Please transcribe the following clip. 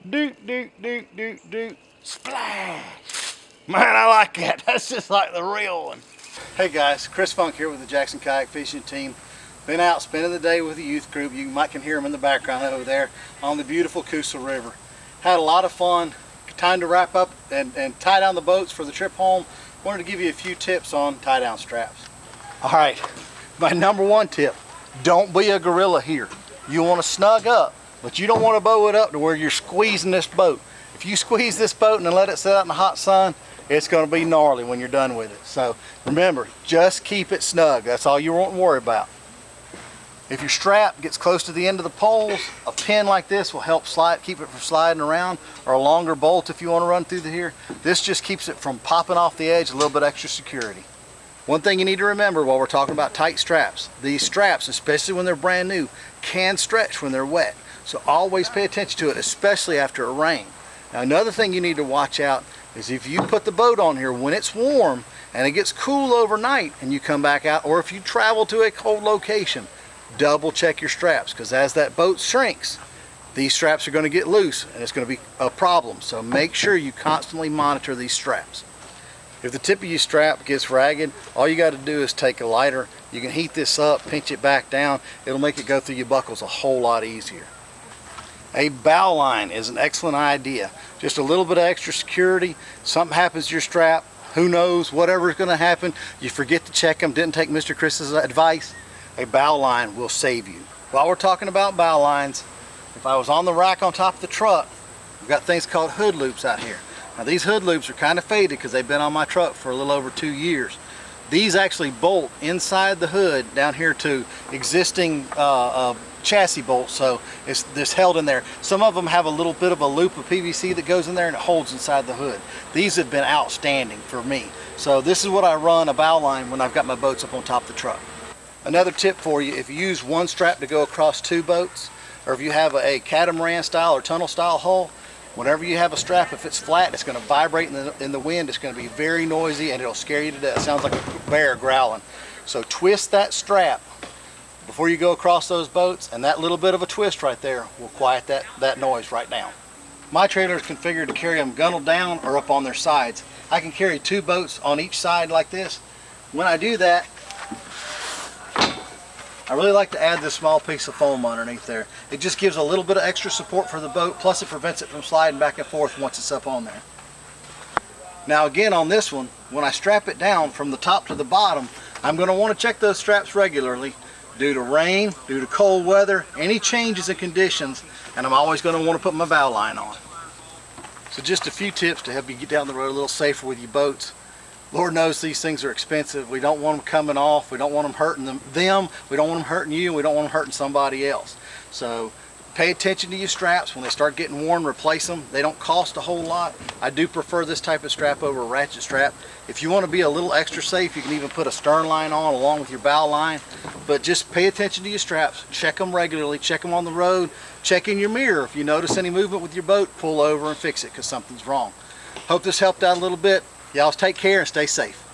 Doot, doot, doot, doot, doot. Splash. Man, I like that. That's just like the real one. Hey guys, Chris Funk here with the Jackson Kayak Fishing Team. Been out spending the day with the youth group. You might can hear them in the background over there on the beautiful Coosa River. Had a lot of fun. Time to wrap up and tie down the boats for the trip home. Wanted to give you a few tips on tie down straps. All right, my number one tip, don't be a gorilla here. You want to snug up, but you don't want to bow it up to where you're squeezing this boat. If you squeeze this boat and then let it sit out in the hot sun, it's going to be gnarly when you're done with it. So remember, just keep it snug. That's all you want to worry about. If your strap gets close to the end of the poles, a pin like this will help keep it from sliding around, or a longer bolt if you want to run through here. This just keeps it from popping off the edge, a little bit extra security. One thing you need to remember while we're talking about tight straps, these straps, especially when they're brand new, can stretch when they're wet. So always pay attention to it, especially after a rain. Now another thing you need to watch out is if you put the boat on here when it's warm and it gets cool overnight and you come back out, or if you travel to a cold location, double check your straps, because as that boat shrinks, these straps are going to get loose and it's going to be a problem. So make sure you constantly monitor these straps. If the tip of your strap gets ragged, all you got to do is take a lighter. You can heat this up, pinch it back down. It'll make it go through your buckles a whole lot easier. A bow line is an excellent idea. Just a little bit of extra security. Something happens to your strap, who knows, whatever is going to happen. You forget to check them, didn't take Mr. Chris's advice. A bow line will save you. While we're talking about bow lines, if I was on the rack on top of the truck, we've got things called hood loops out here. Now these hood loops are kind of faded because they've been on my truck for a little over 2 years. These actually bolt inside the hood down here to existing chassis bolts, so it's held in there. Some of them have a little bit of a loop of PVC that goes in there and it holds inside the hood. These have been outstanding for me. So this is what I run a bow line when I've got my boats up on top of the truck. Another tip for you, if you use one strap to go across two boats, or if you have a catamaran style or tunnel style hull, whenever you have a strap, if it's flat, it's going to vibrate in the wind. It's going to be very noisy and it'll scare you to death. It sounds like a bear growling. So twist that strap before you go across those boats, and that little bit of a twist right there will quiet that noise right down. My trailer is configured to carry them gunneled down or up on their sides. I can carry 2 boats on each side like this. When I do that, I really like to add this small piece of foam underneath there. It just gives a little bit of extra support for the boat, plus it prevents it from sliding back and forth once it's up on there. Now again, on this one, when I strap it down from the top to the bottom, I'm going to want to check those straps regularly due to rain, due to cold weather, any changes in conditions, and I'm always going to want to put my bow line on. So just a few tips to help you get down the road a little safer with your boats. Lord knows these things are expensive. We don't want them coming off. We don't want them hurting them. We don't want them hurting you, and we don't want them hurting somebody else. So pay attention to your straps. When they start getting worn, replace them. They don't cost a whole lot. I do prefer this type of strap over a ratchet strap. If you want to be a little extra safe, you can even put a stern line on along with your bow line. But just pay attention to your straps. Check them regularly. Check them on the road. Check in your mirror. If you notice any movement with your boat, pull over and fix it because something's wrong. Hope this helped out a little bit. Y'all take care and stay safe.